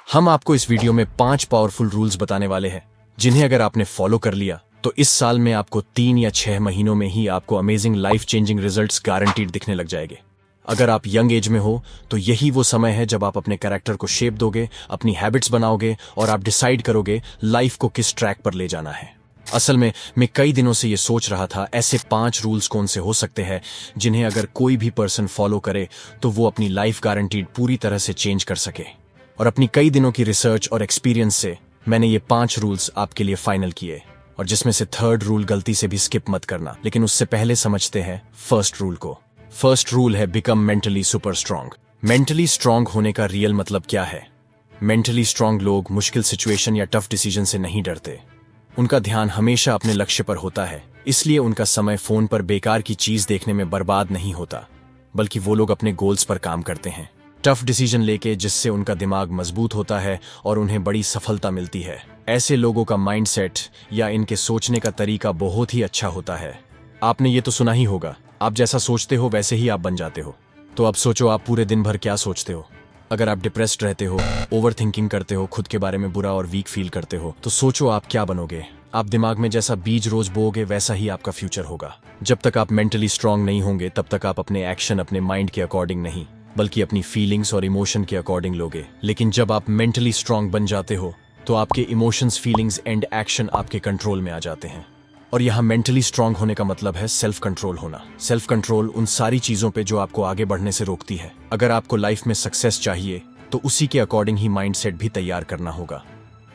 हम आपको इस वीडियो में 5 पावरफुल रूल्स बताने वाले हैं जिन्हें अगर आपने फॉलो कर लिया तो इस साल में आपको 3 या 6 महीनों में ही आपको amazing life changing results guaranteed दिखने लग जाएंगे। अगर आप यंग एज में हो तो यही वो समय है जब आप अपने कैरेक्टर को शेप दोगे, अपनी हैबिट्स बनाओगे और आप डिसाइड करोगे लाइफ को किस ट्रैक पर ले जाना है। असल में मैं कई दिनों से ये सोच रहा था ऐसे 5 रूल्स कौन से हो सकते हैं जिन्हें अगर कोई भी पर्सन फॉलो करे तो वो अपनी लाइफ गारंटीड पूरी तरह से चेंज कर सके। और अपनी कई दिनों की रिसर्च और एक्सपीरियंस से मैंने ये 5 रूल्स आपके लिए फाइनल किए, और जिसमें से 3rd रूल गलती से भी स्किप मत करना। लेकिन उससे पहले समझते हैं 1st रूल को। 1st रूल है become mentally super strong. Mentally strong होने का रियल मतलब क्या है? मेंटली स्ट्रांग लोग मुश्किल सिचुएशन या टफ डिसीजन से नहीं डरते। उनका ध्यान हमेशा अपने लक्ष्य पर होता है, इसलिए उनका समय फोन पर बेकार की चीज देखने में बर्बाद नहीं होता, बल्कि वो लोग अपने गोल्स पर काम करते हैं, टफ डिसीजन लेके, जिससे उनका दिमाग मजबूत होता है और उन्हें बड़ी सफलता मिलती है। ऐसे लोगों का माइंडसेट या इनके सोचने का तरीका बहुत ही अच्छा होता है। आपने ये तो सुना ही होगा, आप जैसा सोचते हो वैसे ही आप बन जाते हो। तो अब सोचो आप पूरे दिन भर क्या सोचते हो। अगर आप डिप्रेस्ड रहते हो, ओवर थिंकिंग करते हो, खुद के बारे में बुरा और वीक फील करते हो, तो सोचो आप क्या बनोगे। आप दिमाग में जैसा बीज रोज बोओगे वैसा ही आपका फ्यूचर होगा। जब तक आप मेंटली स्ट्रांग नहीं होंगे तब तक आप अपने एक्शन अपने माइंड के अकॉर्डिंग नहीं बल्कि अपनी फीलिंग्स और इमोशन के अकॉर्डिंग लोगे। लेकिन जब आप मेंटली स्ट्रांग बन जाते हो तो आपके इमोशंस, फीलिंग्स एंड एक्शन आपके कंट्रोल में आ जाते हैं। और यहाँ मेंटली स्ट्रांग होने का मतलब है सेल्फ कंट्रोल होना। सेल्फ कंट्रोल उन सारी चीजों पे जो आपको आगे बढ़ने से रोकती है। अगर आपको लाइफ में सक्सेस चाहिए तो उसी के अकॉर्डिंग ही माइंडसेट भी तैयार करना होगा।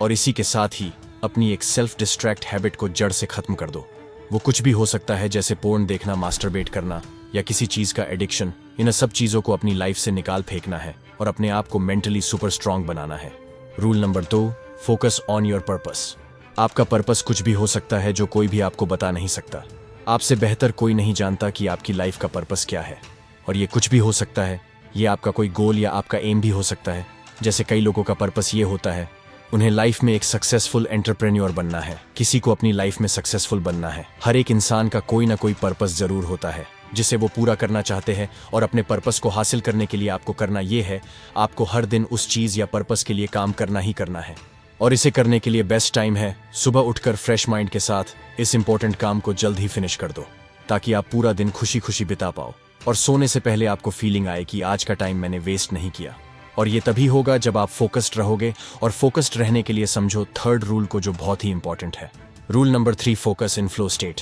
और इसी के साथ ही अपनी एक सेल्फ डिस्ट्रैक्ट हैबिट को जड़ से खत्म कर दो। वो कुछ भी हो सकता है, जैसे पोर्न देखना, मास्टरबेट करना या किसी चीज का एडिक्शन। इन सब चीजों को अपनी लाइफ से निकाल फेंकना है और अपने आप को मेंटली सुपर स्ट्रांग बनाना है। Rule number 2, focus on your purpose. आपका पर्पस कुछ भी हो सकता है जो कोई भी आपको बता नहीं सकता। आपसे बेहतर कोई नहीं जानता कि आपकी लाइफ का पर्पस क्या है। और ये कुछ भी हो सकता है, ये आपका कोई गोल या आपका एम भी हो सकता है। जैसे कई लोगों का पर्पस ये होता है, उन्हें लाइफ में एक सक्सेसफुल एंटरप्रेन्योर बनना है, किसी को अपनी लाइफ में सक्सेसफुल बनना है। हर एक इंसान का कोई ना कोई पर्पस जरूर होता है जिसे वो पूरा करना चाहते हैं। और अपने पर्पस को हासिल करने के लिए आपको करना ये है, आपको हर दिन उस चीज या पर्पस के लिए काम करना ही करना है। और इसे करने के लिए बेस्ट टाइम है सुबह उठकर फ्रेश माइंड के साथ इस इंपॉर्टेंट काम को जल्द ही फिनिश कर दो, ताकि आप पूरा दिन खुशी खुशी बिता पाओ और सोने से पहले आपको फीलिंग आए कि आज का टाइम मैंने वेस्ट नहीं किया। और ये तभी होगा जब आप फोकस्ड रहोगे। और फोकस्ड रहने के लिए समझो 3rd रूल को, जो बहुत ही इंपॉर्टेंट है। Rule number 3, focus in flow state.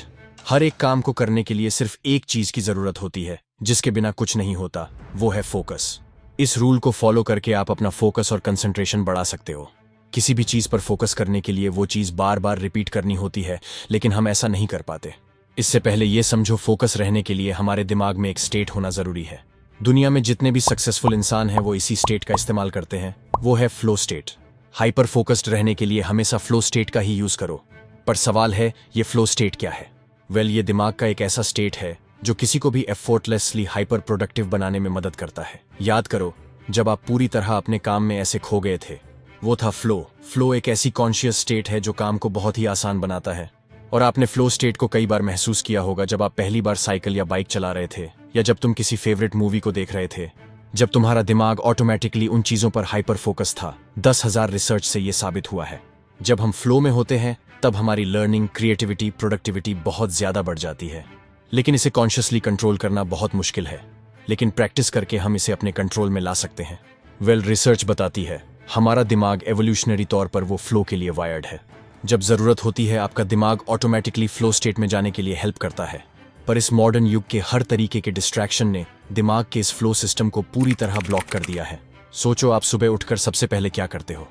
हर एक काम को करने के लिए सिर्फ एक चीज की जरूरत होती है जिसके बिना कुछ नहीं होता, वो है फोकस। इस रूल को फॉलो करके आप अपना फोकस और कंसंट्रेशन बढ़ा सकते हो। किसी भी चीज पर फोकस करने के लिए वो चीज बार बार रिपीट करनी होती है, लेकिन हम ऐसा नहीं कर पाते। इससे पहले ये समझो, फोकस रहने के लिए हमारे दिमाग में एक स्टेट होना जरूरी है। दुनिया में जितने भी सक्सेसफुल इंसान हैं वो इसी स्टेट का इस्तेमाल करते हैं, वो है फ्लो स्टेट। हाइपर फोकस्ड रहने के लिए हमेशा फ्लो स्टेट का ही यूज करो। पर सवाल है, ये फ्लो स्टेट क्या है? ये दिमाग का एक ऐसा स्टेट है जो किसी को भी एफर्टलेसली हाइपर प्रोडक्टिव बनाने में मदद करता है। याद करो, जब आप पूरी तरह अपने काम में ऐसे खो गए थे, वो था फ्लो। फ्लो एक ऐसी कॉन्शियस स्टेट है जो काम को बहुत ही आसान बनाता है। और आपने फ्लो स्टेट को कई बार महसूस किया होगा, जब आप पहली बार साइकिल या बाइक चला रहे थे, या जब तुम किसी फेवरेट मूवी को देख रहे थे, जब तुम्हारा दिमाग ऑटोमेटिकली उन चीजों पर हाइपर फोकस था। 10,000 रिसर्च से यह साबित हुआ है, जब हम फ्लो में होते हैं तब हमारी लर्निंग, क्रिएटिविटी, प्रोडक्टिविटी बहुत ज्यादा बढ़ जाती है। लेकिन इसे कॉन्शियसली कंट्रोल करना बहुत मुश्किल है, लेकिन प्रैक्टिस करके हम इसे अपने कंट्रोल में ला सकते हैं। रिसर्च बताती है हमारा दिमाग एवोल्यूशनरी तौर पर वो फ्लो के लिए वायर्ड है। जब जरूरत होती है आपका दिमाग ऑटोमेटिकली फ्लो स्टेट में जाने के लिए हेल्प करता है। पर इस मॉडर्न युग के हर तरीके के डिस्ट्रैक्शन ने दिमाग के इस फ्लो सिस्टम को पूरी तरह ब्लॉक कर दिया है। सोचो, आप सुबह उठकर सबसे पहले क्या करते हो?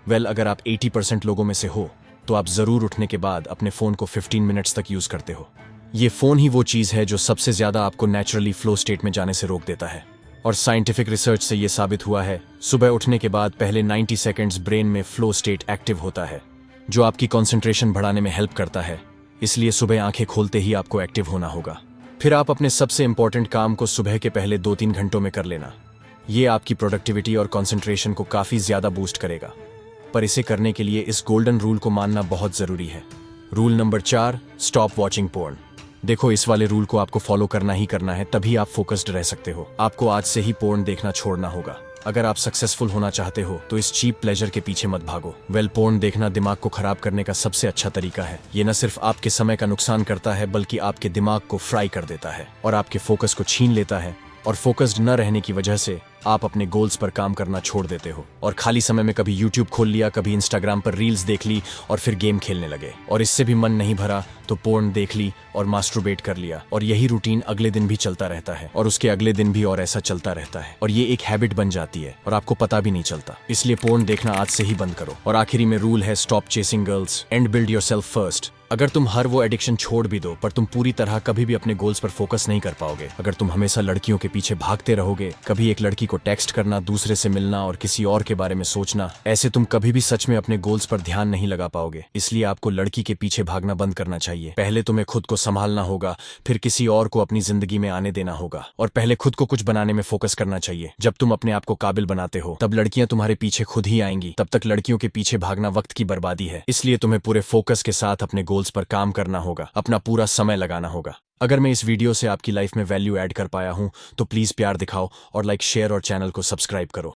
अगर आप 80% लोगों में से हो तो आप जरूर उठने के बाद अपने फोन को 15 मिनट्स तक यूज करते हो। ये फोन ही वो चीज है जो सबसे ज्यादा आपको नेचुरली फ्लो स्टेट में जाने से रोक देता है। और साइंटिफिक रिसर्च से यह साबित हुआ है, सुबह उठने के बाद पहले 90 सेकेंड्स ब्रेन में फ्लो स्टेट एक्टिव होता है, जो आपकी कंसंट्रेशन बढ़ाने में हेल्प करता है। इसलिए सुबह आंखें खोलते ही आपको एक्टिव होना होगा। फिर आप अपने सबसे इंपॉर्टेंट काम को सुबह के पहले 2-3 घंटों में कर लेना। ये आपकी प्रोडक्टिविटी और कंसंट्रेशन को काफी ज्यादा बूस्ट करेगा। पर इसे करने के लिए इस गोल्डन रूल को मानना बहुत जरूरी है। Rule number 4, stop watching porn. देखो, इस वाले रूल को आपको फॉलो करना ही करना है, तभी आप फोकस्ड रह सकते हो। आपको आज से ही पोर्न देखना छोड़ना होगा। अगर आप सक्सेसफुल होना चाहते हो तो इस चीप प्लेजर के पीछे मत भागो। पोर्न देखना दिमाग को खराब करने का सबसे अच्छा तरीका है। ये न सिर्फ आपके समय का नुकसान करता है बल्कि आपके दिमाग को फ्राई कर देता है और आपके फोकस को छीन लेता है, और फोकस्ड न रहने की वजह से आप अपने गोल्स पर काम करना छोड़ देते हो और खाली समय में कभी यूट्यूब खोल लिया, कभी इंस्टाग्राम पर रील्स देख ली और फिर गेम खेलने लगे, और इससे भी मन नहीं भरा तो पोर्न देख ली और मास्टरबेट कर लिया, और यही रूटीन अगले दिन भी चलता रहता है और उसके अगले दिन भी, और ऐसा चलता रहता है और ये एक हैबिट बन जाती है और आपको पता भी नहीं चलता। इसलिए पोर्न देखना आज से ही बंद करो। और आखिरी में रूल है, stop chasing girls and build yourself first. अगर तुम हर वो एडिक्शन छोड़ भी दो पर तुम पूरी तरह कभी भी अपने गोल्स पर फोकस नहीं कर पाओगे। अगर तुम हमेशा लड़कियों के पीछे भागते रहोगे, कभी एक लड़की को टेक्स्ट करना, दूसरे से मिलना और किसी और के बारे में सोचना, ऐसे तुम कभी भी सच में अपने गोल्स पर ध्यान नहीं लगा पाओगे। इसलिए आपको लड़की के पीछे भागना बंद करना चाहिए। पहले तुम्हें खुद को संभालना होगा, फिर किसी और को अपनी जिंदगी में आने देना होगा, और पहले खुद को कुछ बनाने में फोकस करना चाहिए। जब तुम अपने आप को काबिल बनाते हो तब लड़कियां तुम्हारे पीछे खुद ही आएंगी। तब तक लड़कियों के पीछे भागना वक्त की बर्बादी है। इसलिए तुम्हें पूरे फोकस के साथ अपने गोल्स पर काम करना होगा, अपना पूरा समय लगाना होगा। अगर मैं इस वीडियो से आपकी लाइफ में वैल्यू ऐड कर पाया हूं तो प्लीज प्यार दिखाओ और लाइक, शेयर और चैनल को सब्सक्राइब करो।